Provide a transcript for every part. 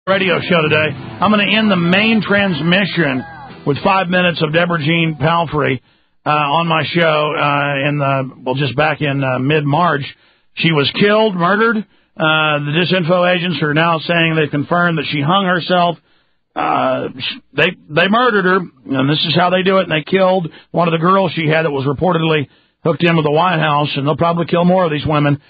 Radio show today. I'm going to end the main transmission with 5 minutes of Deborah Jeane Palfrey on my show just back in mid-March. She was killed, murdered. The disinfo agents are now saying they've confirmed that she hung herself. They murdered her, and this is how they do it. And they killed one of the girls she had that was reportedly hooked in with the White House, and they'll probably kill more of these women.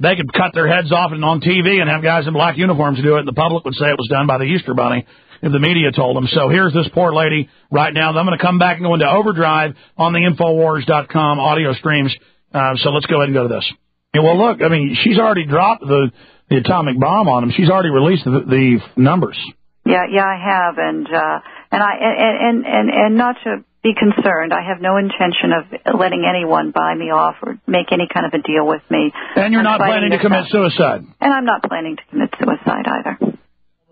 They could cut their heads off and on TV and have guys in black uniforms do it, and the public would say it was done by the Easter Bunny if the media told them. So here's this poor lady right now. I'm going to come back and go into overdrive on the Infowars.com audio streams. So let's go ahead and go to this. Yeah, well, look, I mean, she's already dropped the atomic bomb on them. She's already released the numbers. Yeah, I have, and not to be concerned. I have no intention of letting anyone buy me off or make any kind of a deal with me. And you're not planning to commit suicide. And I'm not planning to commit suicide either.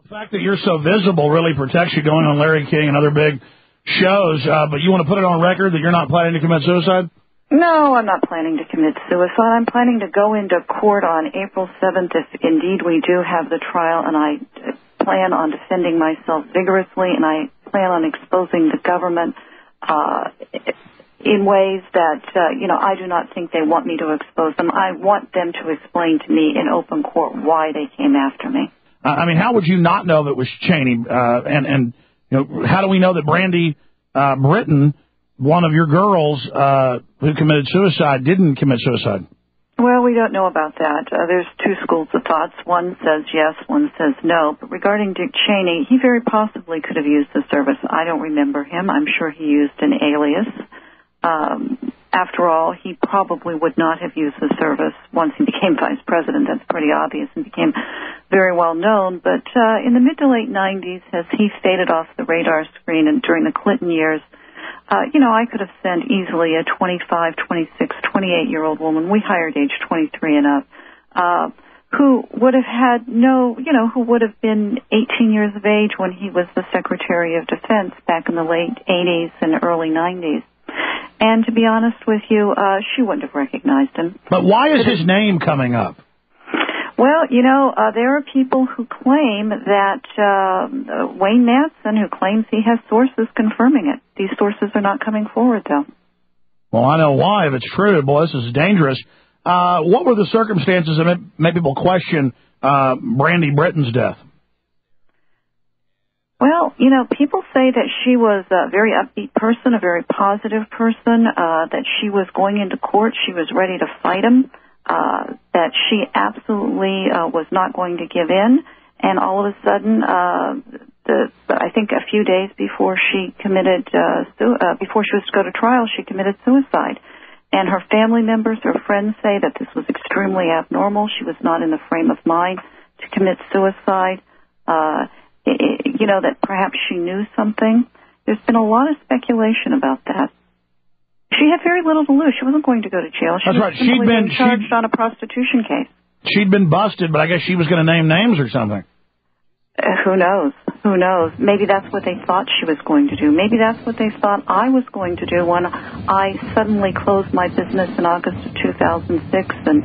The fact that you're so visible really protects you going on Larry King and other big shows, but you want to put it on record that you're not planning to commit suicide? No, I'm not planning to commit suicide. I'm planning to go into court on April 7th if indeed we do have the trial, and I plan on defending myself vigorously, and I plan on exposing the government in ways that, I do not think they want me to expose them. I want them to explain to me in open court why they came after me. I mean, how would you not know that it was Cheney? And how do we know that Brandy Britton, one of your girls who committed suicide, didn't commit suicide? Well, we don't know about that. There's two schools of thoughts. One says yes, one says no. But regarding Dick Cheney, he very possibly could have used the service. I don't remember him. I'm sure he used an alias. After all, he probably would not have used the service once he became vice president. That's pretty obvious and became very well known. But in the mid to late 90s, as he faded off the radar screen and during the Clinton years, I could have sent easily a 25, 26, 28-year-old woman, we hired age 23 and up, who would have had who would have been 18 years of age when he was the Secretary of Defense back in the late 80s and early 90s. And to be honest with you, she wouldn't have recognized him. But why is his name coming up? Well, there are people who claim that Wayne Madsen, who claims he has sources confirming it. These sources are not coming forward, though. Well, I know why. If it's true, boy, this is dangerous. What were the circumstances that made people question Brandy Britton's death? Well, people say that she was a very upbeat person, a very positive person, that she was going into court, she was ready to fight him. That she absolutely was not going to give in, and all of a sudden, I think a few days before she committed, before she was to go to trial, she committed suicide. And her family members, her friends say that this was extremely abnormal. She was not in the frame of mind to commit suicide. That perhaps she knew something. There's been a lot of speculation about that. She had very little to lose. She wasn't going to go to jail. She was simply being charged on a prostitution case. She'd been busted, but I guess she was going to name names or something. Who knows? Who knows? Maybe that's what they thought she was going to do. Maybe that's what they thought I was going to do when I suddenly closed my business in August of 2006 and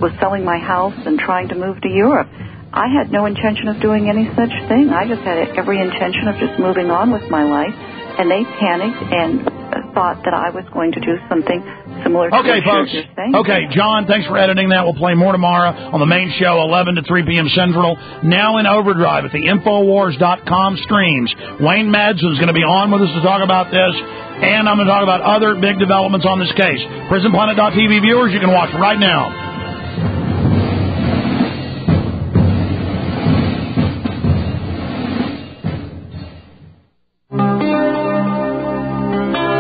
was selling my house and trying to move to Europe. I had no intention of doing any such thing. I just had every intention of just moving on with my life, and they panicked and thought that I was going to do something similar to what folks. You're saying. Okay, John, thanks for editing that. We'll play more tomorrow on the main show, 11 to 3 p.m. Central. Now in overdrive at the Infowars.com streams. Wayne Madsen is going to be on with us to talk about this, and I'm going to talk about other big developments on this case. PrisonPlanet.tv viewers, you can watch right now.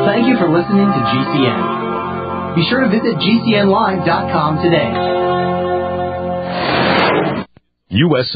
Thank you for listening to GCN. Be sure to visit GCNlive.com today. U.S.